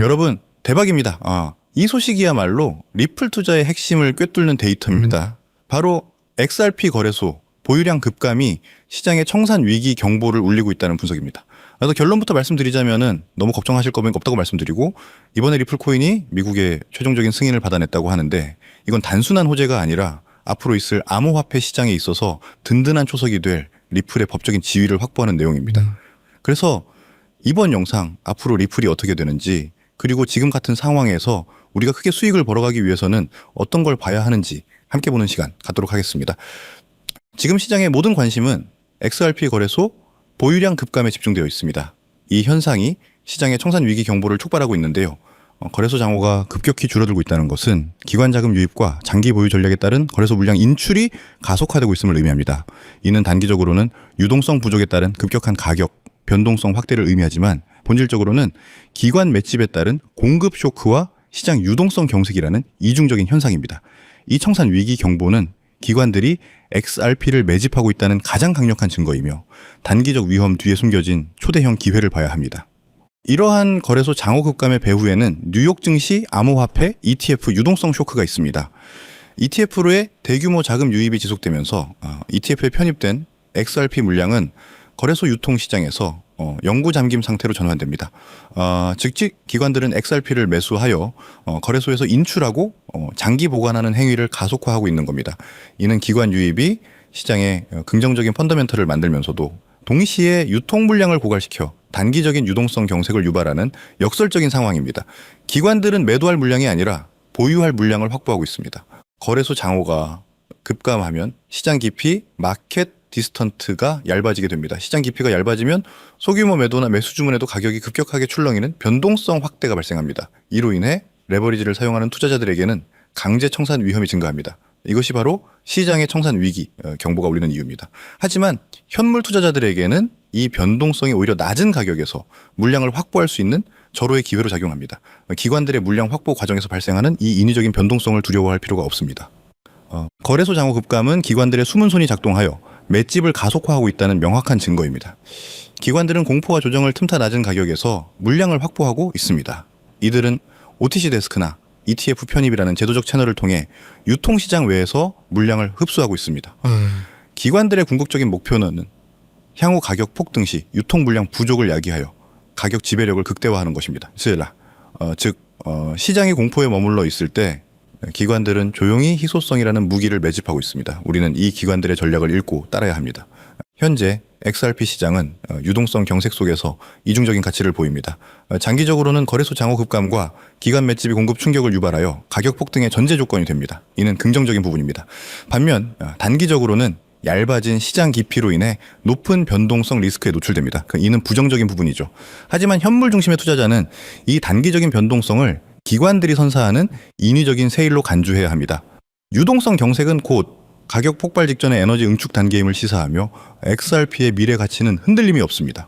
여러분 대박입니다. 이 소식이야말로 리플 투자의 핵심을 꿰뚫는 데이터입니다. 바로 XRP 거래소 보유량 급감이 시장의 청산 위기 경보를 울리고 있다는 분석입니다. 그래서 결론부터 말씀드리자면은 너무 걱정하실 거면 없다고 말씀드리고, 이번에 리플 코인이 미국의 최종적인 승인을 받아냈다고 하는데 이건 단순한 호재가 아니라 앞으로 있을 암호화폐 시장에 있어서 든든한 초석이 될 리플의 법적인 지위를 확보하는 내용입니다. 그래서 이번 영상 앞으로 리플이 어떻게 되는지, 그리고 지금 같은 상황에서 우리가 크게 수익을 벌어가기 위해서는 어떤 걸 봐야 하는지 함께 보는 시간 갖도록 하겠습니다. 지금 시장의 모든 관심은 XRP 거래소 보유량 급감에 집중되어 있습니다. 이 현상이 시장의 청산 위기 경보를 촉발하고 있는데요. 거래소 장호가 급격히 줄어들고 있다는 것은 기관 자금 유입과 장기 보유 전략에 따른 거래소 물량 인출이 가속화되고 있음을 의미합니다. 이는 단기적으로는 유동성 부족에 따른 급격한 가격 변동성 확대를 의미하지만, 본질적으로는 기관 맷집에 따른 공급 쇼크와 시장 유동성 경색이라는 이중적인 현상입니다. 이 청산 위기 경보는 기관들이 XRP를 매집하고 있다는 가장 강력한 증거이며, 단기적 위험 뒤에 숨겨진 초대형 기회를 봐야 합니다. 이러한 거래소 장호 급감의 배후에는 뉴욕 증시 암호화폐 ETF 유동성 쇼크가 있습니다. ETF로의 대규모 자금 유입이 지속되면서 ETF에 편입된 XRP 물량은 거래소 유통 시장에서 영구 잠김 상태로 전환됩니다. 즉 기관들은 XRP를 매수하여 거래소에서 인출하고 장기 보관하는 행위를 가속화하고 있는 겁니다. 이는 기관 유입이 시장에 긍정적인 펀더멘털을 만들면서도 동시에 유통 물량을 고갈시켜 단기적인 유동성 경색을 유발하는 역설적인 상황입니다. 기관들은 매도할 물량이 아니라 보유할 물량을 확보하고 있습니다. 거래소 장호가 급감하면 시장 깊이 마켓 디스턴트가 얇아지게 됩니다. 시장 깊이가 얇아지면 소규모 매도나 매수 주문에도 가격이 급격하게 출렁이는 변동성 확대가 발생합니다. 이로 인해 레버리지를 사용하는 투자자들에게는 강제 청산 위험이 증가합니다. 이것이 바로 시장의 청산 위기 경보가 울리는 이유입니다. 하지만 현물 투자자들에게는 이 변동성이 오히려 낮은 가격에서 물량을 확보할 수 있는 절호의 기회로 작용합니다. 기관들의 물량 확보 과정에서 발생하는 이 인위적인 변동성을 두려워할 필요가 없습니다. 거래소 장호 급감은 기관들의 숨은 손이 작동하여 맷집을 가속화하고 있다는 명확한 증거입니다. 기관들은 공포와 조정을 틈타 낮은 가격에서 물량을 확보하고 있습니다. 이들은 OTC 데스크나 ETF 편입이라는 제도적 채널을 통해 유통시장 외에서 물량을 흡수하고 있습니다. 기관들의 궁극적인 목표는 향후 가격 폭등 시 유통 물량 부족을 야기하여 가격 지배력을 극대화하는 것입니다. 즉 시장이 공포에 머물러 있을 때 기관들은 조용히 희소성이라는 무기를 매집하고 있습니다. 우리는 이 기관들의 전략을 읽고 따라야 합니다. 현재 XRP 시장은 유동성 경색 속에서 이중적인 가치를 보입니다. 장기적으로는 거래소 장호 급감과 기관 맷집이 공급 충격을 유발하여 가격 폭등의 전제 조건이 됩니다. 이는 긍정적인 부분입니다. 반면 단기적으로는 얇아진 시장 깊이로 인해 높은 변동성 리스크에 노출됩니다. 이는 부정적인 부분이죠. 하지만 현물 중심의 투자자는 이 단기적인 변동성을 기관들이 선사하는 인위적인 세일로 간주해야 합니다. 유동성 경색은 곧 가격 폭발 직전의 에너지 응축 단계임을 시사하며 XRP의 미래 가치는 흔들림이 없습니다.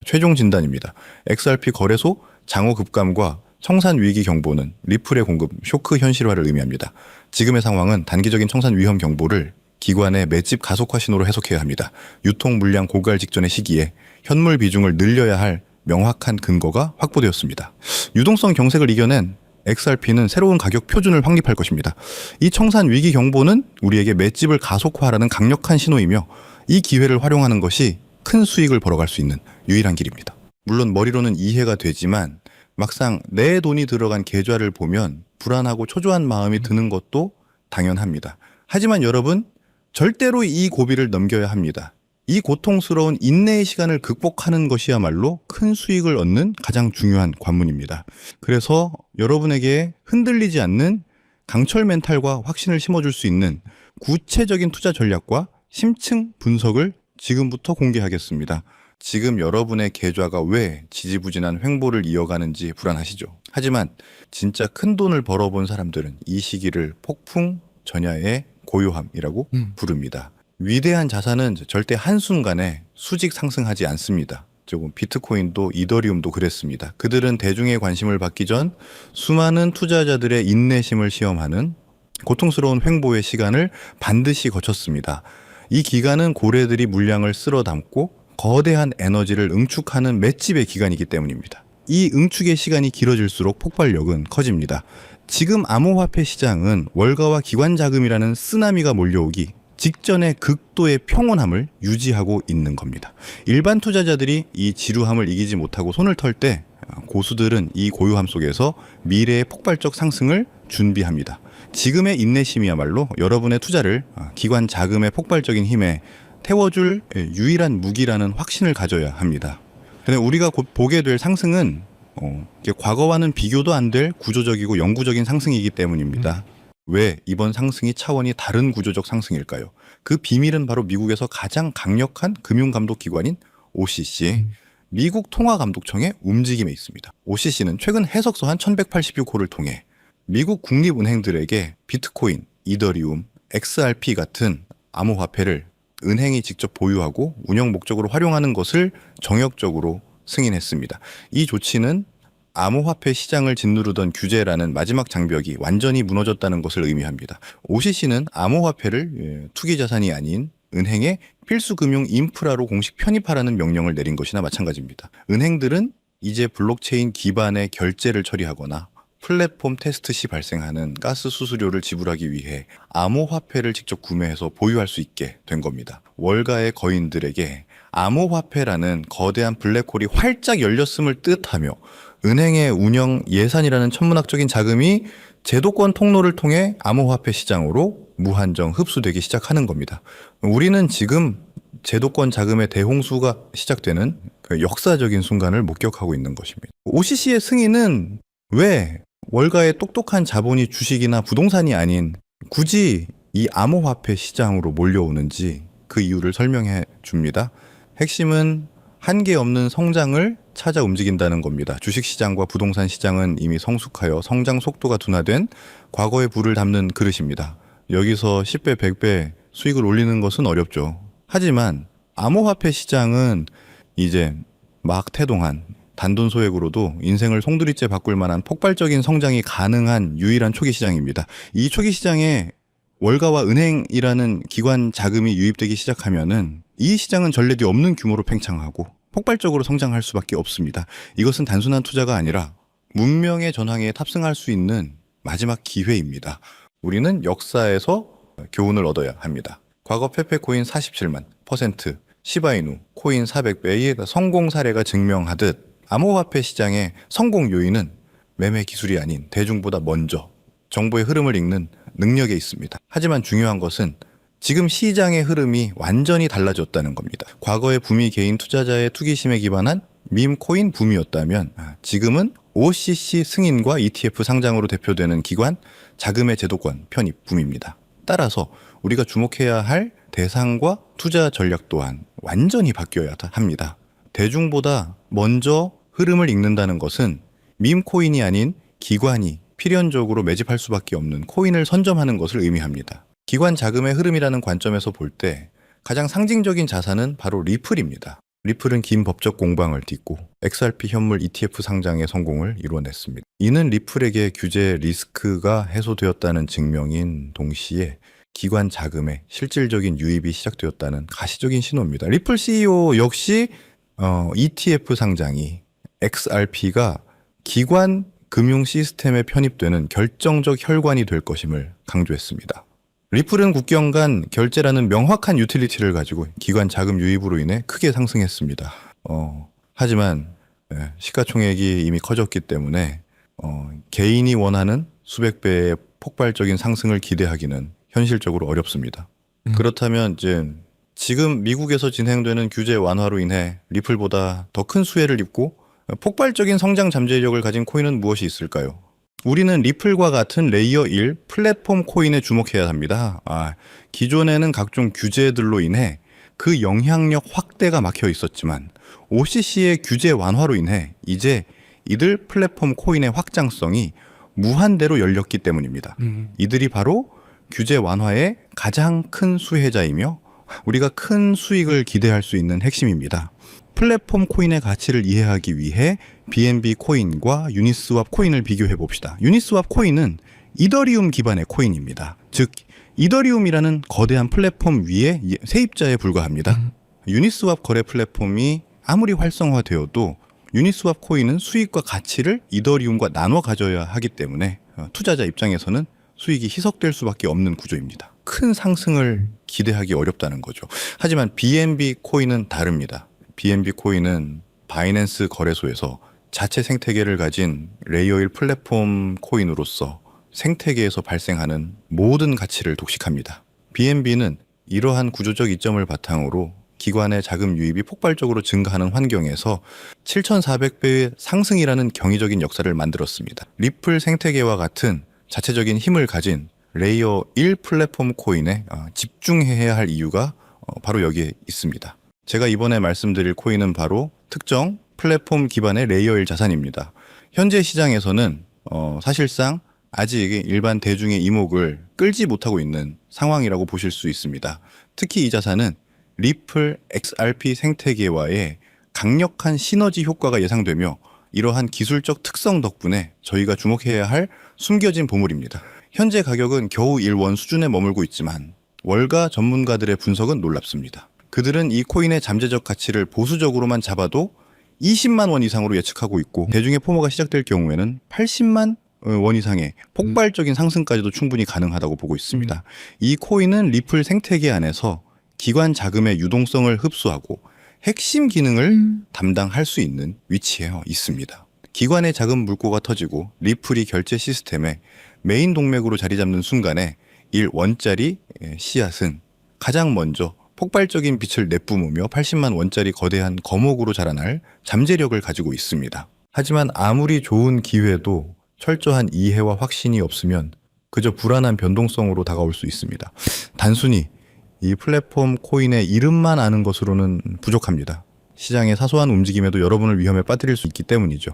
최종 진단입니다. XRP 거래소 장호 급감과 청산 위기 경보는 리플의 공급 쇼크 현실화를 의미합니다. 지금의 상황은 단기적인 청산 위험 경보를 기관의 맷집 가속화 신호로 해석해야 합니다. 유통 물량 고갈 직전의 시기에 현물 비중을 늘려야 할 명확한 근거가 확보되었습니다. 유동성 경색을 이겨낸 XRP는 새로운 가격 표준을 확립할 것입니다. 이 청산 위기 경보는 우리에게 맷집을 가속화하라는 강력한 신호이며, 이 기회를 활용하는 것이 큰 수익을 벌어갈 수 있는 유일한 길입니다. 물론 머리로는 이해가 되지만 막상 내 돈이 들어간 계좌를 보면 불안하고 초조한 마음이 드는 것도 당연합니다. 하지만 여러분, 절대로 이 고비를 넘겨야 합니다. 이 고통스러운 인내의 시간을 극복하는 것이야말로 큰 수익을 얻는 가장 중요한 관문입니다. 그래서 여러분에게 흔들리지 않는 강철 멘탈과 확신을 심어줄 수 있는 구체적인 투자 전략과 심층 분석을 지금부터 공개하겠습니다. 지금 여러분의 계좌가 왜 지지부진한 횡보를 이어가는지 불안하시죠? 하지만 진짜 큰 돈을 벌어본 사람들은 이 시기를 폭풍 전야의 고요함이라고 부릅니다. 위대한 자산은 절대 한순간에 수직 상승하지 않습니다. 조금 비트코인도 이더리움도 그랬습니다. 그들은 대중의 관심을 받기 전 수많은 투자자들의 인내심을 시험하는 고통스러운 횡보의 시간을 반드시 거쳤습니다. 이 기간은 고래들이 물량을 쓸어 담고 거대한 에너지를 응축하는 맷집의 기간이기 때문입니다. 이 응축의 시간이 길어질수록 폭발력은 커집니다. 지금 암호화폐 시장은 월가와 기관 자금이라는 쓰나미가 몰려오기 직전의 극도의 평온함을 유지하고 있는 겁니다. 일반 투자자들이 이 지루함을 이기지 못하고 손을 털 때 고수들은 이 고요함 속에서 미래의 폭발적 상승을 준비합니다. 지금의 인내심이야말로 여러분의 투자를 기관 자금의 폭발적인 힘에 태워줄 유일한 무기라는 확신을 가져야 합니다. 근데 우리가 곧 보게 될 상승은 과거와는 비교도 안 될 구조적이고 영구적인 상승이기 때문입니다. 왜 이번 상승이 차원이 다른 구조적 상승일까요? 그 비밀은 바로 미국에서 가장 강력한 금융감독기관인 OCC, 미국 통화감독청의 움직임에 있습니다. OCC는 최근 해석서 한 1186호를 통해 미국 국립은행들에게 비트코인, 이더리움, XRP 같은 암호화폐를 은행이 직접 보유하고 운영 목적으로 활용하는 것을 정역적으로 승인했습니다. 이 조치는 암호화폐 시장을 짓누르던 규제라는 마지막 장벽이 완전히 무너졌다는 것을 의미합니다. OCC는 암호화폐를 투기자산이 아닌 은행의 필수 금융 인프라로 공식 편입하라는 명령을 내린 것이나 마찬가지입니다. 은행들은 이제 블록체인 기반의 결제를 처리하거나 플랫폼 테스트 시 발생하는 가스 수수료를 지불하기 위해 암호화폐를 직접 구매해서 보유할 수 있게 된 겁니다. 월가의 거인들에게 암호화폐라는 거대한 블랙홀이 활짝 열렸음을 뜻하며 은행의 운영 예산이라는 천문학적인 자금이 제도권 통로를 통해 암호화폐 시장으로 무한정 흡수되기 시작하는 겁니다. 우리는 지금 제도권 자금의 대홍수가 시작되는 그 역사적인 순간을 목격하고 있는 것입니다. OCC의 승인은 왜 월가의 똑똑한 자본이 주식이나 부동산이 아닌 굳이 이 암호화폐 시장으로 몰려오는지 그 이유를 설명해 줍니다. 핵심은 한계 없는 성장을 찾아 움직인다는 겁니다. 주식시장과 부동산 시장은 이미 성숙하여 성장 속도가 둔화된 과거의 부를 담는 그릇입니다. 여기서 10배, 100배 수익을 올리는 것은 어렵죠. 하지만 암호화폐 시장은 이제 막 태동한 단돈 소액으로도 인생을 송두리째 바꿀 만한 폭발적인 성장이 가능한 유일한 초기 시장입니다. 이 초기 시장에 월가와 은행이라는 기관 자금이 유입되기 시작하면은 이 시장은 전례 없는 규모로 팽창하고 폭발적으로 성장할 수밖에 없습니다. 이것은 단순한 투자가 아니라 문명의 전황에 탑승할 수 있는 마지막 기회입니다. 우리는 역사에서 교훈을 얻어야 합니다. 과거 페페코인 47만 %, 시바이누, 코인 400배의 성공 사례가 증명하듯 암호화폐 시장의 성공 요인은 매매 기술이 아닌 대중보다 먼저 정보의 흐름을 읽는 능력에 있습니다. 하지만 중요한 것은 지금 시장의 흐름이 완전히 달라졌다는 겁니다. 과거의 붐이 개인 투자자의 투기심에 기반한 밈 코인 붐이었다면 지금은 OCC 승인과 ETF 상장으로 대표되는 기관 자금의 제도권 편입 붐입니다. 따라서 우리가 주목해야 할 대상과 투자 전략 또한 완전히 바뀌어야 합니다. 대중보다 먼저 흐름을 읽는다는 것은 밈 코인이 아닌 기관이 필연적으로 매집할 수밖에 없는 코인을 선점하는 것을 의미합니다. 기관 자금의 흐름이라는 관점에서 볼 때 가장 상징적인 자산은 바로 리플입니다. 리플은 긴 법적 공방을 딛고 XRP 현물 ETF 상장의 성공을 이뤄냈습니다. 이는 리플에게 규제 리스크가 해소되었다는 증명인 동시에 기관 자금의 실질적인 유입이 시작되었다는 가시적인 신호입니다. 리플 CEO 역시 ETF 상장이 XRP가 기관 금융 시스템에 편입되는 결정적 혈관이 될 것임을 강조했습니다. 리플은 국경 간 결제라는 명확한 유틸리티를 가지고 기관 자금 유입으로 인해 크게 상승했습니다. 하지만 시가총액이 이미 커졌기 때문에 개인이 원하는 수백 배의 폭발적인 상승을 기대하기는 현실적으로 어렵습니다. 그렇다면 이제 지금 미국에서 진행되는 규제 완화로 인해 리플보다 더 큰 수혜를 입고 폭발적인 성장 잠재력을 가진 코인은 무엇이 있을까요? 우리는 리플과 같은 레이어 1 플랫폼 코인에 주목해야 합니다. 기존에는 각종 규제들로 인해 그 영향력 확대가 막혀 있었지만 OCC의 규제 완화로 인해 이제 이들 플랫폼 코인의 확장성이 무한대로 열렸기 때문입니다. 이들이 바로 규제 완화의 가장 큰 수혜자이며 우리가 큰 수익을 기대할 수 있는 핵심입니다. 플랫폼 코인의 가치를 이해하기 위해 BNB 코인과 유니스왑 코인을 비교해 봅시다. 유니스왑 코인은 이더리움 기반의 코인입니다. 즉 이더리움이라는 거대한 플랫폼 위에 세입자에 불과합니다. 유니스왑 거래 플랫폼이 아무리 활성화되어도 유니스왑 코인은 수익과 가치를 이더리움과 나눠 가져야 하기 때문에 투자자 입장에서는 수익이 희석될 수밖에 없는 구조입니다. 큰 상승을 기대하기 어렵다는 거죠. 하지만 BNB 코인은 다릅니다. BNB 코인은 바이낸스 거래소에서 자체 생태계를 가진 레이어 1 플랫폼 코인으로서 생태계에서 발생하는 모든 가치를 독식합니다. BNB는 이러한 구조적 이점을 바탕으로 기관의 자금 유입이 폭발적으로 증가하는 환경에서 7,400배의 상승이라는 경이적인 역사를 만들었습니다. 리플 생태계와 같은 자체적인 힘을 가진 레이어 1 플랫폼 코인에 집중해야 할 이유가 바로 여기에 있습니다. 제가 이번에 말씀드릴 코인은 바로 특정 플랫폼 기반의 레이어 1 자산입니다. 현재 시장에서는 사실상 아직 일반 대중의 이목을 끌지 못하고 있는 상황이라고 보실 수 있습니다. 특히 이 자산은 리플 XRP 생태계와의 강력한 시너지 효과가 예상되며 이러한 기술적 특성 덕분에 저희가 주목해야 할 숨겨진 보물입니다. 현재 가격은 겨우 1원 수준에 머물고 있지만 월가 전문가들의 분석은 놀랍습니다. 그들은 이 코인의 잠재적 가치를 보수적으로만 잡아도 20만 원 이상으로 예측하고 있고 대중의 포모가 시작될 경우에는 80만 원 이상의 폭발적인 상승까지도 충분히 가능하다고 보고 있습니다. 이 코인은 리플 생태계 안에서 기관 자금의 유동성을 흡수하고 핵심 기능을 담당할 수 있는 위치에 있습니다. 기관의 자금 물꼬가 터지고 리플이 결제 시스템에 메인 동맥으로 자리 잡는 순간에 1원짜리 씨앗은 가장 먼저 폭발적인 빛을 내뿜으며 80만 원짜리 거대한 거목으로 자라날 잠재력을 가지고 있습니다. 하지만 아무리 좋은 기회도 철저한 이해와 확신이 없으면 그저 불안한 변동성으로 다가올 수 있습니다. 단순히 이 플랫폼 코인의 이름만 아는 것으로는 부족합니다. 시장의 사소한 움직임에도 여러분을 위험에 빠뜨릴 수 있기 때문이죠.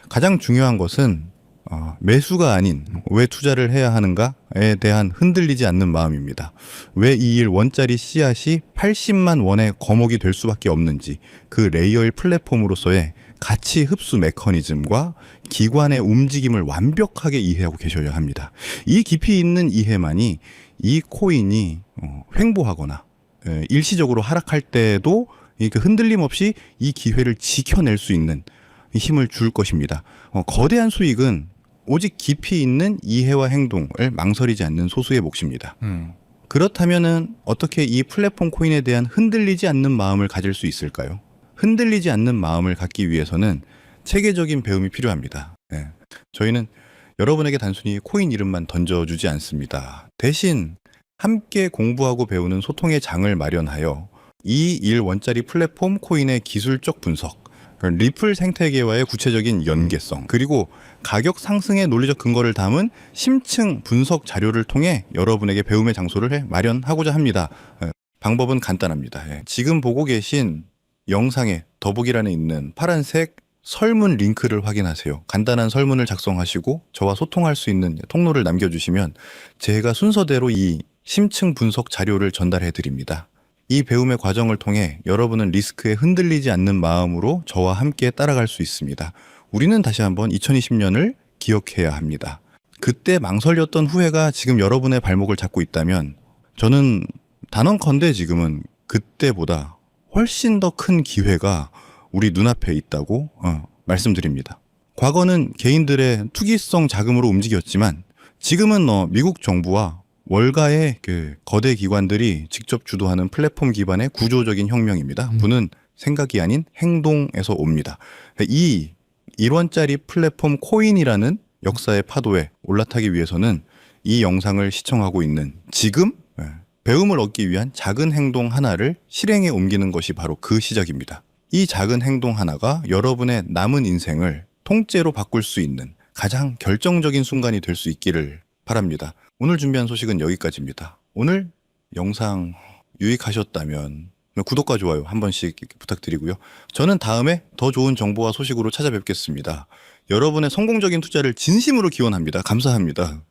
가장 중요한 것은 매수가 아닌 왜 투자를 해야 하는가에 대한 흔들리지 않는 마음입니다. 왜 이 1원짜리 씨앗이 80만 원의 거목이 될 수밖에 없는지 그 레이어 1 플랫폼으로서의 가치 흡수 메커니즘과 기관의 움직임을 완벽하게 이해하고 계셔야 합니다. 이 깊이 있는 이해만이 이 코인이 횡보하거나 일시적으로 하락할 때도 그 흔들림 없이 이 기회를 지켜낼 수 있는 힘을 줄 것입니다. 거대한 수익은 오직 깊이 있는 이해와 행동을 망설이지 않는 소수의 몫입니다. 그렇다면은 어떻게 이 플랫폼 코인에 대한 흔들리지 않는 마음을 가질 수 있을까요? 흔들리지 않는 마음을 갖기 위해서는 체계적인 배움이 필요합니다. 저희는 여러분에게 단순히 코인 이름만 던져주지 않습니다. 대신 함께 공부하고 배우는 소통의 장을 마련하여 이 1원짜리 플랫폼 코인의 기술적 분석, 리플 생태계와의 구체적인 연계성, 그리고 가격 상승의 논리적 근거를 담은 심층 분석 자료를 통해 여러분에게 배움의 장소를 마련하고자 합니다. 방법은 간단합니다. 지금 보고 계신 영상의 더보기란에 있는 파란색 설문 링크를 확인하세요. 간단한 설문을 작성하시고 저와 소통할 수 있는 통로를 남겨주시면 제가 순서대로 이 심층 분석 자료를 전달해 드립니다. 이 배움의 과정을 통해 여러분은 리스크에 흔들리지 않는 마음으로 저와 함께 따라갈 수 있습니다. 우리는 다시 한번 2020년을 기억해야 합니다. 그때 망설였던 후회가 지금 여러분의 발목을 잡고 있다면 저는 단언컨대 지금은 그때보다 훨씬 더 큰 기회가 우리 눈앞에 있다고 말씀드립니다. 과거는 개인들의 투기성 자금으로 움직였지만 지금은 미국 정부와 월가의 그 거대 기관들이 직접 주도하는 플랫폼 기반의 구조적인 혁명입니다. 부는 생각이 아닌 행동에서 옵니다. 이 1원짜리 플랫폼 코인이라는 역사의 파도에 올라타기 위해서는 이 영상을 시청하고 있는 지금 배움을 얻기 위한 작은 행동 하나를 실행에 옮기는 것이 바로 그 시작입니다. 이 작은 행동 하나가 여러분의 남은 인생을 통째로 바꿀 수 있는 가장 결정적인 순간이 될 수 있기를 바랍니다. 오늘 준비한 소식은 여기까지입니다. 오늘 영상 유익하셨다면 구독과 좋아요 한 번씩 부탁드리고요. 저는 다음에 더 좋은 정보와 소식으로 찾아뵙겠습니다. 여러분의 성공적인 투자를 진심으로 기원합니다. 감사합니다.